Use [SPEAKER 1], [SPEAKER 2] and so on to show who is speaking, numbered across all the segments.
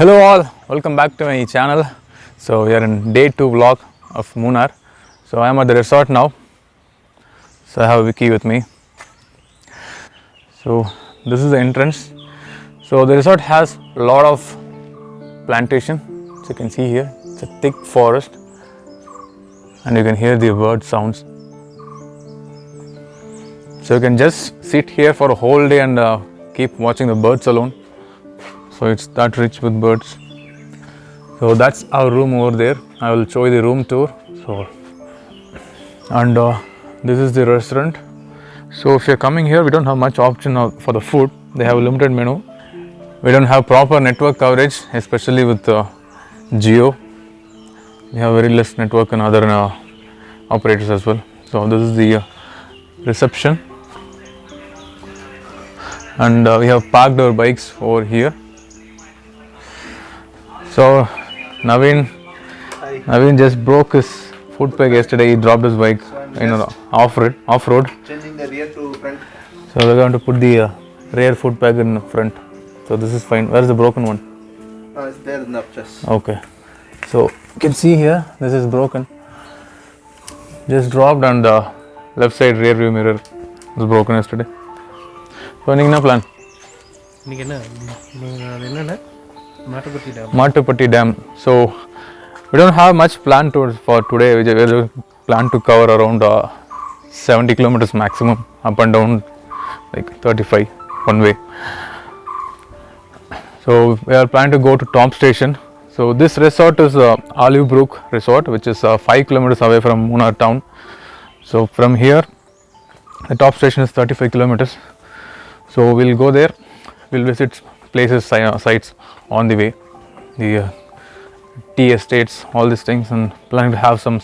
[SPEAKER 1] Hello all, welcome back to my channel. So we are in day 2 vlog of Munnar. So I am at the resort now. So I have Vicky with me. So this is the entrance. So the resort has a lot of plantation. So you can see here, it's a thick forest and you can hear the bird sounds. So you can just sit here for a whole day and keep watching the birds alone. So it's that rich with birds. So that's our room over there. I will show you the room tour. So and this is the restaurant. So if you're coming here, we don't have much option for the food. They have a limited menu. We don't have proper network coverage, especially with Jio. We have very less network and other operators as well. So this is the reception, and we have parked our bikes over here. So Naveen just broke his foot peg yesterday. He dropped his bike off road.
[SPEAKER 2] Changing the rear to front.
[SPEAKER 1] So we're going to put the rear foot peg in front. So this is fine. Where is the broken one?
[SPEAKER 2] It's there in the chest.
[SPEAKER 1] Okay. So you can see here, this is broken. Just dropped, and the left side rear view mirror was broken yesterday. So what plan? Mattupatti Dam. So we don't have much plan for today. We plan to cover around 70 kilometers maximum, up and down like 35 one way. So we are planning to go to Tom Station. So this resort is Olive Brook Resort, which is 5 kilometers away from Munnar town. So from here, the top station is 35 kilometers. So we'll go there. We'll visit places, sites on the way, the tea estates, all these things, and planning to have some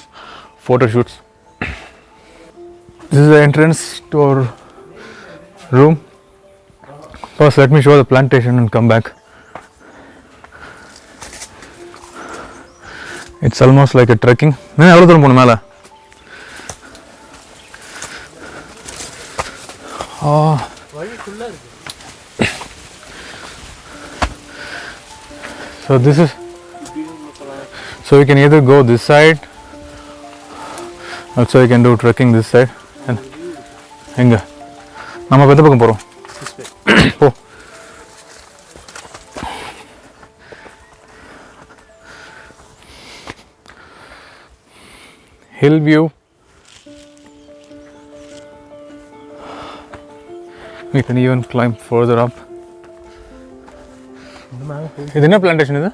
[SPEAKER 1] photo shoots. This is the entrance to our room. First, let me show the plantation and come back. It's almost like a trekking. So this is, so you can either go this side, also you can do trekking this side. And enga nama pedha pakam porom po. Hill view. We can even climb further up. Is it a plantation?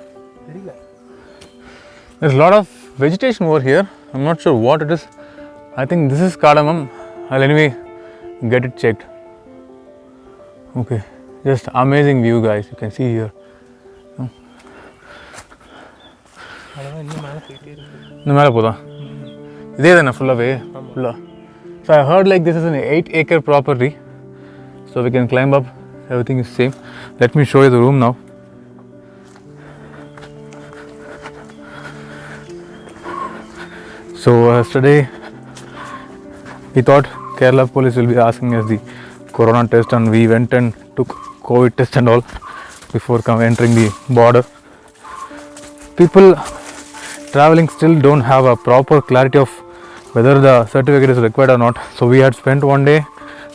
[SPEAKER 1] There's a lot of vegetation over here. I'm not sure what it is. I think this is cardamom. I'll anyway get it checked. Okay, just amazing view, guys. You can see here. Full away. So I heard like this is an 8-acre property. So we can climb up. Everything is same. Let me show you the room now. So yesterday we thought Kerala police will be asking us the corona test, and we went and took COVID test and all before entering the border. People traveling still don't have a proper clarity of whether the certificate is required or not. So we had spent one day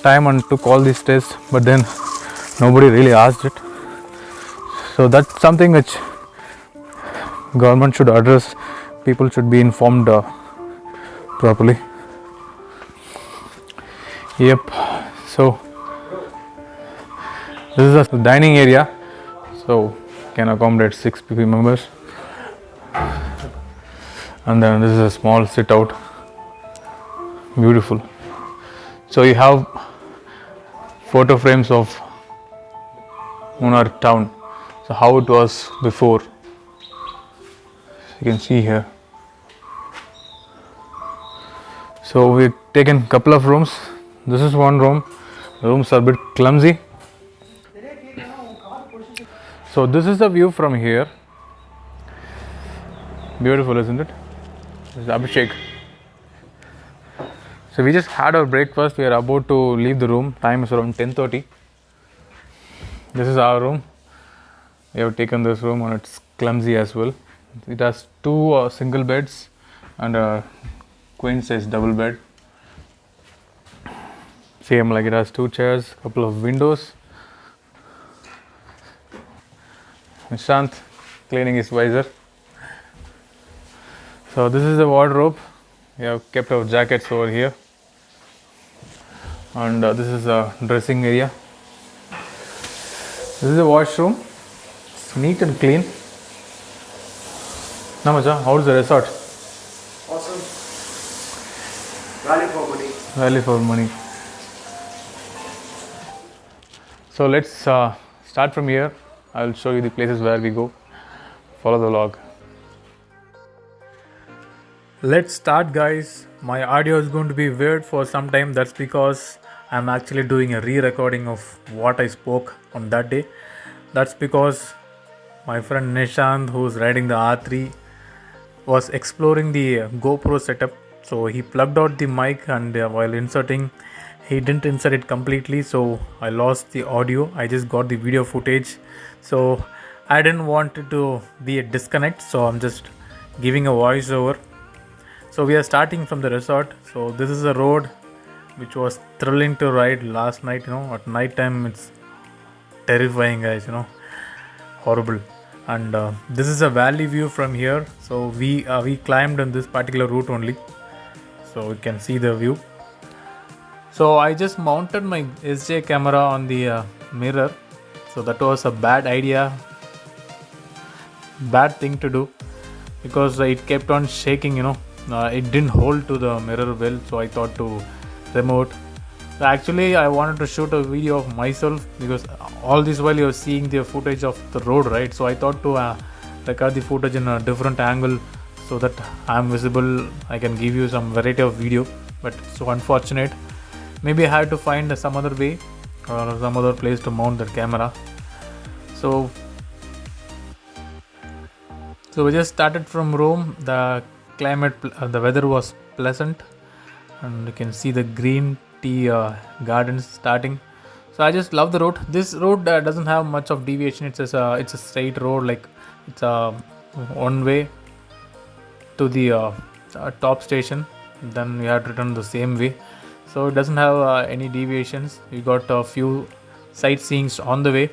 [SPEAKER 1] time and took all these tests, but then nobody really asked it. So that's something which government should address. People should be informed properly. Yep. So this is a dining area. So can accommodate 6 people members. And then this is a small sit out. Beautiful. So you have photo frames of Munnar town. So how it was before. You can see here. So we've taken couple of rooms. This is one room. The rooms are a bit clumsy. So this is the view from here. Beautiful, isn't it? This is Abhishek. So we just had our breakfast. We are about to leave the room. Time is around 10:30. This is our room. We have taken this room and it's clumsy as well. It has two single beds and a queen size double bed. Same, like it has two chairs, couple of windows. Nishant cleaning his visor. So this is the wardrobe. We have kept our jackets over here, and this is a dressing area. This is the washroom. It's neat and clean. Namaja, how's the resort?
[SPEAKER 2] Awesome. Value for money.
[SPEAKER 1] Value for money. So let's start from here. I'll show you the places where we go. Follow the log. Let's start, guys. My audio is going to be weird for some time. That's because I'm actually doing a re-recording of what I spoke on that day. That's because my friend Nishant, who's riding the R3, was exploring the GoPro setup. So he plugged out the mic, and while inserting, he didn't insert it completely, so I lost the audio. I just got the video footage. So I didn't want it to be a disconnect, so I'm just giving a voiceover. So we are starting from the resort. So this is a road which was thrilling to ride last night. At night time it's terrifying, guys. Horrible. And this is a valley view from here. So we climbed on this particular route only, so we can see the view. So I just mounted my SJ camera on the mirror. So that was a bad idea, bad thing to do, because it kept on shaking. It didn't hold to the mirror well, so I thought to remove it. So actually I wanted to shoot a video of myself, because all this while you're seeing the footage of the road, right? So I thought to record the footage in a different angle so that I'm visible. I can give you some variety of video, but so unfortunate. Maybe I have to find some other way or some other place to mount the camera. So we just started from Rome. The climate, the weather was pleasant, and you can see the green tea gardens starting. So I just love the road. This road doesn't have much of deviation. It's a straight road, like it's a one way to the top station. Then we have to return the same way. So it doesn't have any deviations. We got a few sightseeings on the way.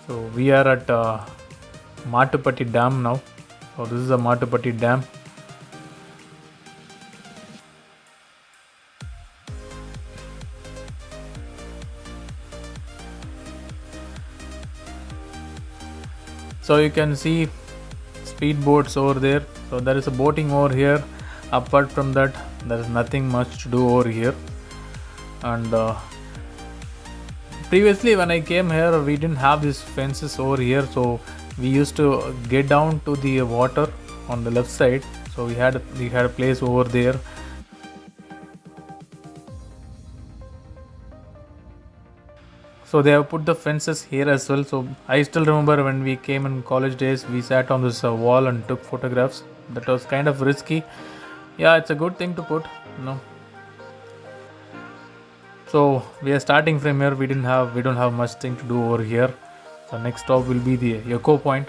[SPEAKER 1] So we are at Matupatti Dam now. So this is the Matupatti Dam. So you can see speedboats over there. So there is a boating over here. Apart from that, there is nothing much to do over here. And previously when I came here, we didn't have these fences over here. So we used to get down to the water on the left side. So we had a place over there. So they have put the fences here as well. So I still remember when we came in college days, we sat on this wall and took photographs. That was kind of risky. Yeah, it's a good thing to put, So we are starting from here. We don't have much thing to do over here. The next stop will be the Echo Point.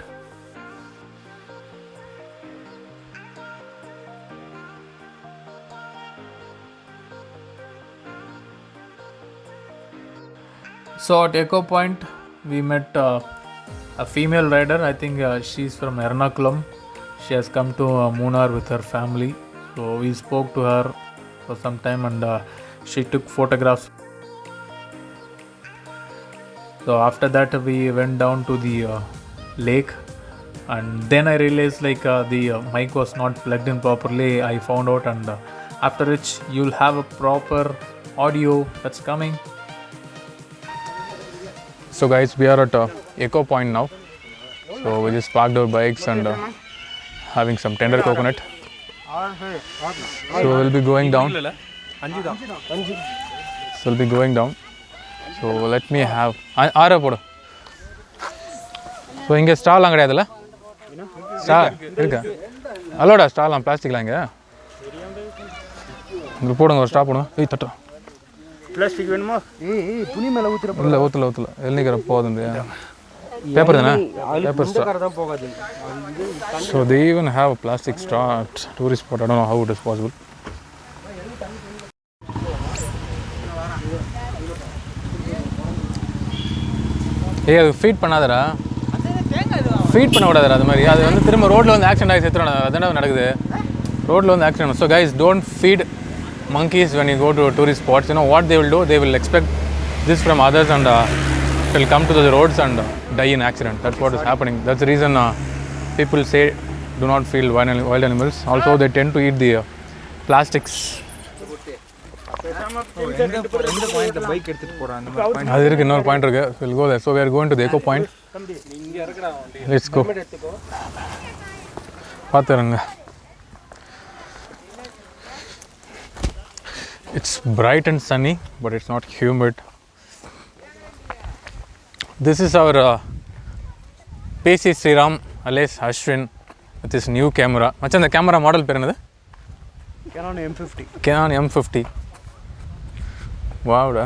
[SPEAKER 1] So at Echo Point, we met a female rider. I think she's from Ernakulam. She has come to Munnar with her family. So we spoke to her for some time, and she took photographs. So after that, we went down to the lake, and then I realized the mic was not plugged in properly. I found out, and after which you'll have a proper audio that's coming. So guys, we are at Echo Point now. So we just parked our bikes and having some tender coconut. So we'll be going down. So let me have ஆற போடு. So இங்கே ஸ்டால்லாம் கிடையாதுல்ல? Stall இருக்கா? அலோடா ஸ்டாலாம் பிளாஸ்டிக்லாம் இங்கே இங்கே போடுங்க ஒரு stop போடுங்க தட்டுறோம்
[SPEAKER 2] பிளாஸ்டிக் வேணுமா துணி மேலே ஊற்றுற
[SPEAKER 1] இல்லை ஊற்றல எல்லிக்கிற போதும் பேப்பர் தானே பேப்பர் ஸ்ட்ரா
[SPEAKER 2] தான் போகாது
[SPEAKER 1] so they even have a plastic straw at tourist spot I don't know how it is possible அது ஃபீட் பண்ணாதடா ஃபீட் பண்ண விடாதடா அது மாதிரி அது வந்து திரும்ப ரோட்டில் வந்து ஆக்சிடென்ட் ஆகி செத்துறோம் அதான நடக்குது ரோட்டில் வந்து accident so guys don't feed monkeys when you go to tourist spots. You know what they will do, they will expect this from others and will come to the roads and die in accident. That's what is happening. That's the reason people say do not feed wild animals. Also they tend to eat the plastics. அது இருக்கு இன்னொரு point இருக்கு. We'll go there. So we are going to the eco point. Let's go. பாத்துறங்க. It's bright and sunny, but it's not humid. This is our PC Sriram alias Ashwin with his new camera. Machan, the camera model per enadhu?
[SPEAKER 2] Canon M50.
[SPEAKER 1] Canon M50. Wow, da.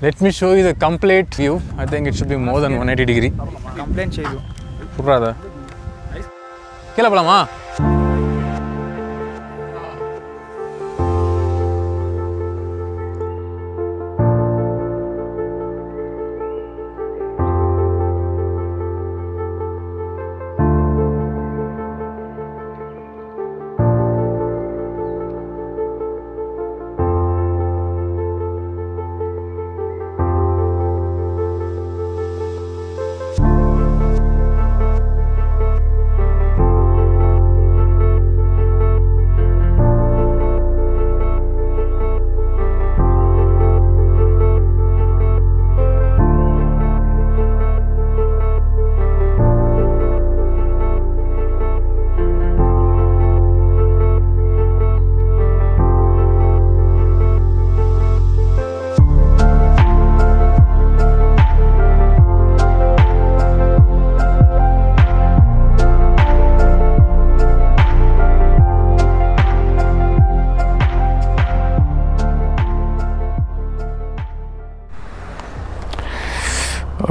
[SPEAKER 1] Let me show you the complete view. I think it should be more than 180 degree.
[SPEAKER 2] Complaint cheyu.
[SPEAKER 1] Purada. Kela polama?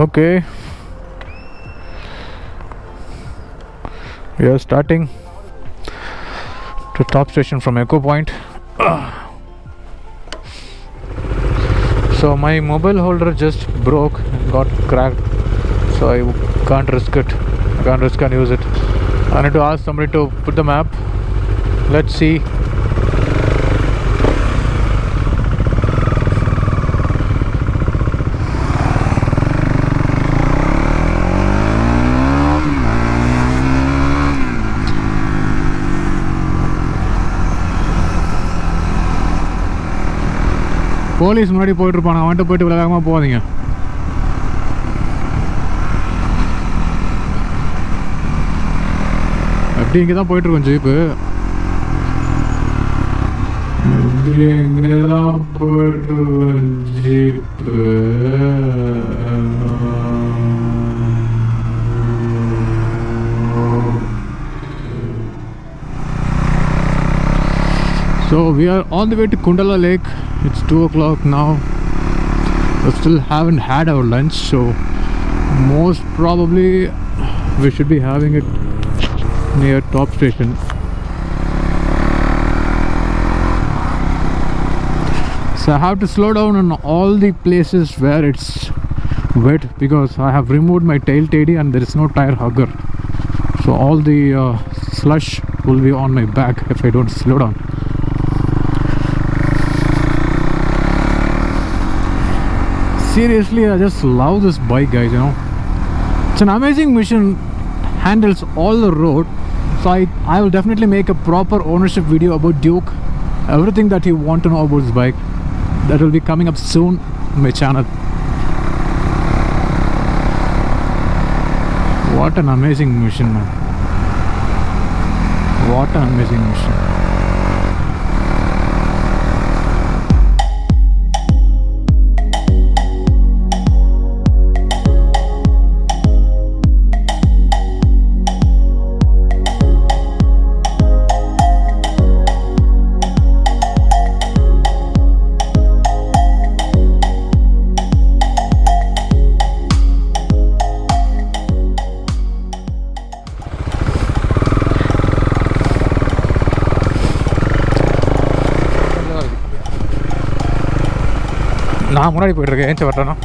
[SPEAKER 1] Okay, we are starting to top station from Echo Point. So my mobile holder just broke and got cracked, so I can't risk it. I can't risk and use it. I need to ask somebody to put the map. Let's see. Police முன்னாடி போயிட்டுருப்பான் அவன்கிட்ட போயிட்டு இவ்வளோ வேகமாக போகாதீங்க அப்படி இங்கே தான் போயிட்டுருக்கோம் ஜீப்பு எங்கெல்லாம் போயிட்டு jeep So we are on the way to Kundala Lake. It's 2 o'clock now. We still haven't had our lunch, so most probably we should be having it near top station. So I have to slow down on all the places where it's wet because I have removed my tail teddy and there is no tire hugger. So all the slush will be on my back if I don't slow down. Seriously, I just love this bike, guys, you know. It's an amazing machine, handles all the road. So I will definitely make a proper ownership video about Duke. Everything that you want to know about this bike. That will be coming up soon on my channel. What an amazing machine, man. What an amazing machine. நான் முன்னாடி போயிட்டுருக்கேன். ஏன்ச்சு வரட்டேன்னா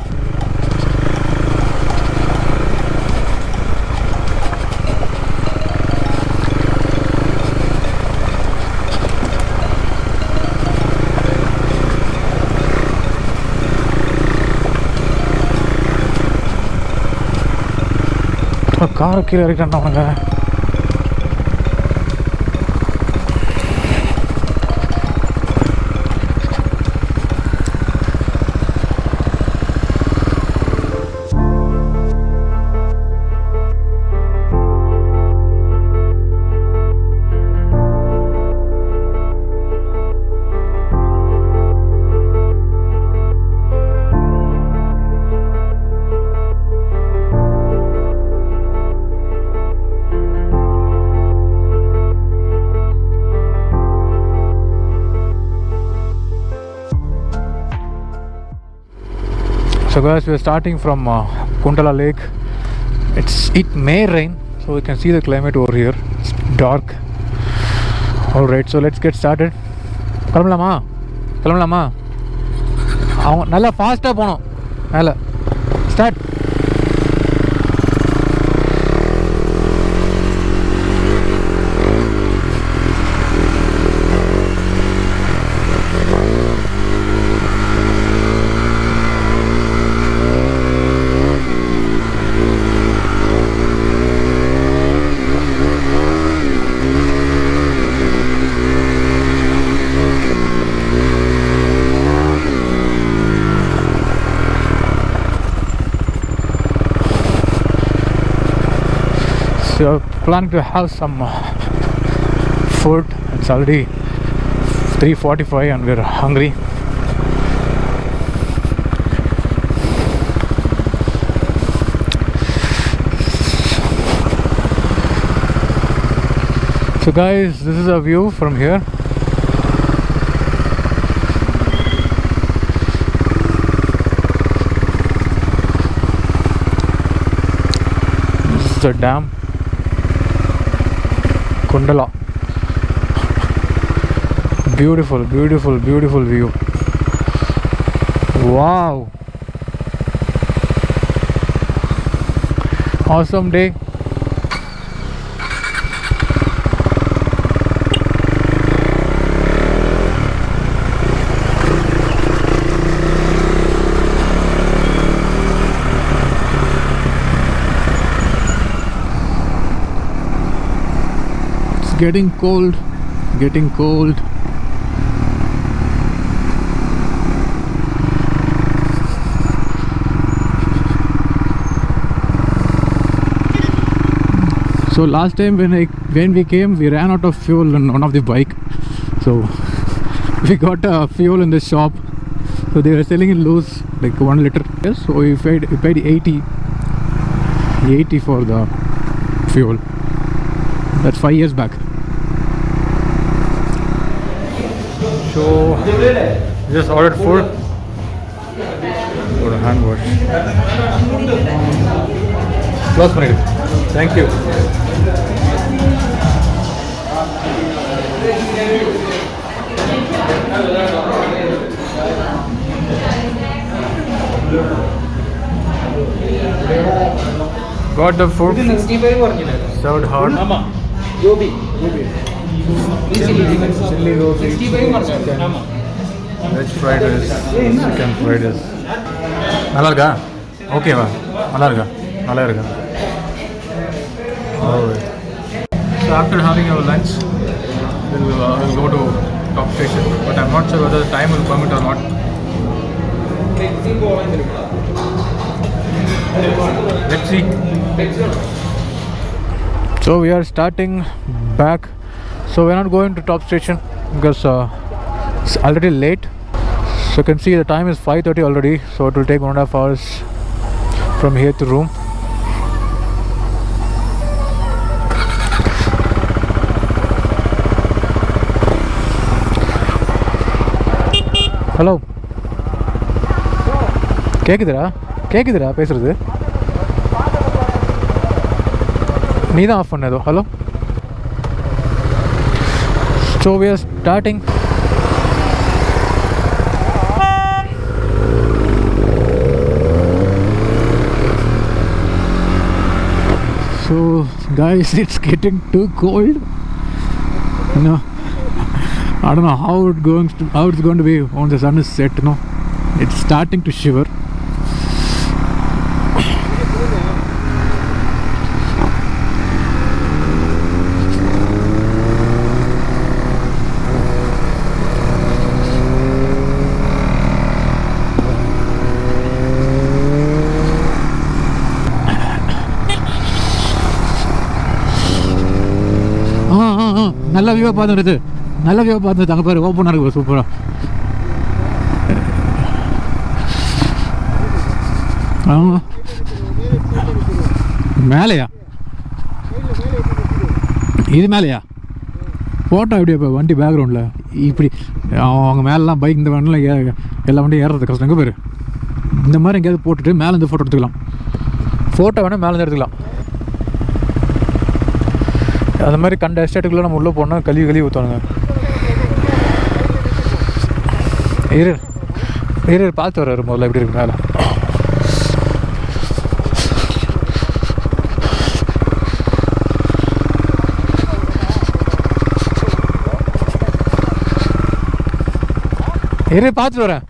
[SPEAKER 1] காரை கீழே இறக்கிட்டான் அவனுங்க. So guys, we are starting from Kundala Lake. It may rain, so we can see the climate over here. It's dark. All right, so let's get started. கிளம்பலாமா அவங்க நல்லா ஃபாஸ்ட்டாக போகணும். மேலே start. So planning to have some food. It's already 3:45 and we're hungry. So guys, this is a view from here. This is the dam, Kundala. Beautiful, beautiful, beautiful view. Wow. Awesome day. Getting cold. So last time when we came, we ran out of fuel on one of the bike, so we got fuel in the shop. So they were selling it loose, like 1 liter. Yes, so we paid 80 for the fuel. That's 5 years back. So just ordered food for a hand wash. Close for it. Thank you. Got the food. Served hot. Chili roti, chicken, veg fried rice, chicken fried rice. நல்லா இருக்கா? ஓகேவா? நல்லா இருக்கா? Alright. So after having our lunch, we'll go to top station, but I'm not sure whether the time will permit or not. Let's see. So we are starting back. So we're not going to top station because it's already late. So you can see the time is 5:30 already. So it will take 1.5 hours from here to room. Hello. கேக்குதுடா பேசுறது. நீ தான் off பண்ணதோ. Hello. So we are starting.
[SPEAKER 3] So guys, it's getting too cold. No, I don't know how it's going to be when the sun is set. You know, it's starting to shiver. நல்ல வியூவாக பார்த்துருது, நல்ல வியூவாக பார்த்துருது. அங்கே பாரு, ஓப்பனாக இருக்கு சூப்பராக. ஆமாம், மேலையா? இது மேலையா? ஃபோட்டோ எப்படியா இப்போ வண்டி பேக்ரவுண்டில் இப்படி அவங்க மேலெலாம் பைக் இந்த வண்டியில் எல்லா வண்டியும் ஏறுறது கஷ்டம். எங்கே பேர் இந்த மாதிரி எங்கேயாவது போட்டுட்டு மேலேருந்து ஃபோட்டோ எடுத்துக்கலாம். ஃபோட்டோ வேணால் மேலேருந்து எடுத்துக்கலாம். அந்த மாதிரி கண்ட எஸ்டேட்டுக்குள்ளே நம்ம உள்ளே போனால் கழுவி ஊற்றுவானுங்க. இரு பார்த்து வர்றாரு முதல்ல எப்படி இருக்கு மேலே. இரு பார்த்துட்டு வரேன்.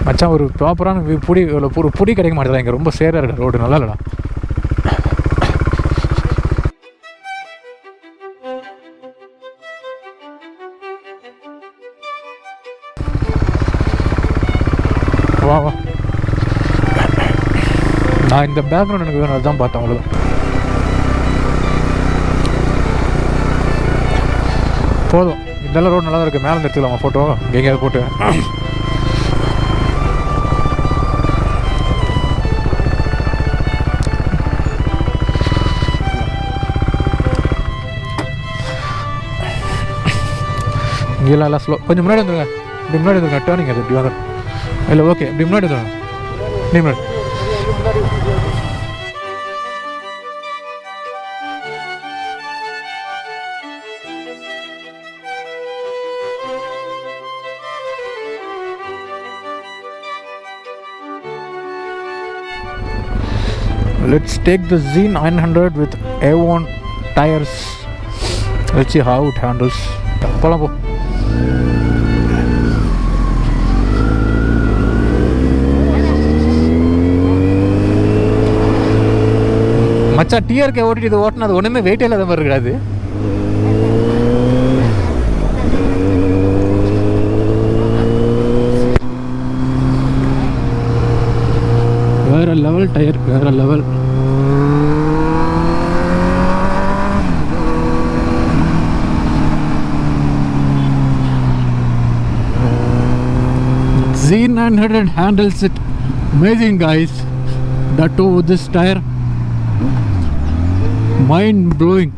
[SPEAKER 3] மச்சான் ஒரு ப்ராப்பரான புடி ஒரு புடி கிடைக்க மாட்டேதா இங்கே. ரொம்ப சேராக இருக்கு ரோடு, நல்லா இல்லைடா. வா வா, நான் இந்த பேக்ரவுண்ட் எனக்கு வேணும், அதுதான் பார்த்தேன். அவ்வளோதான். போதும், இதெல்லாம் ரோடு நல்லா தான் இருக்குது. மேலே எடுத்துக்கலாமா ஃபோட்டோ எங்கேயாவது போட்டு? இங்கெல்லாம் எல்லாம் ஸ்லோ. கொஞ்சம் முன்னாடி வந்துருங்க, இப்படி முன்னாடி வந்துருங்க. டேர்னிங் அது இப்படி வந்துடும். இல்லை ஓகே, இப்படி முன்னாடி வந்துடுங்க. நீ முன்னாடி. Let's take the Z900 with A1 tires. Let's see how it handles. போலாம் போ. மச்சா டிஆர்கே ஓட்டிட்டு இது ஓட்டினா அது ஒன்றுமே வெயிட் இல்லாத மாதிரி இருக்காது. வேற லெவல் டயர், வேற level. Z900 handles it amazing, guys. That too with this tire, mind blowing.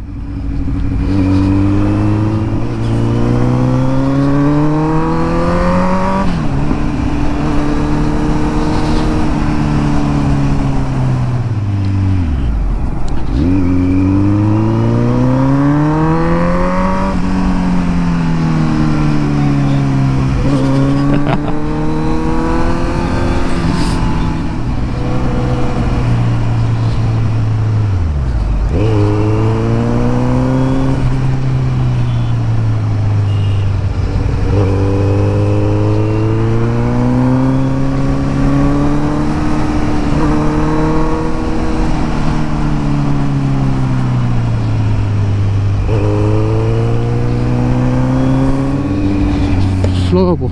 [SPEAKER 3] ஸ்லோவாக போ.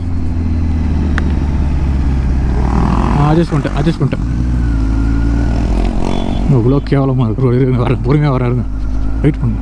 [SPEAKER 3] அட்ஜஸ்ட் பண்ணிட்டேன். இவ்வளோ கேவலமாக இருக்கு. பொறுமையாக வராருங்க, வெயிட் பண்ணுங்க.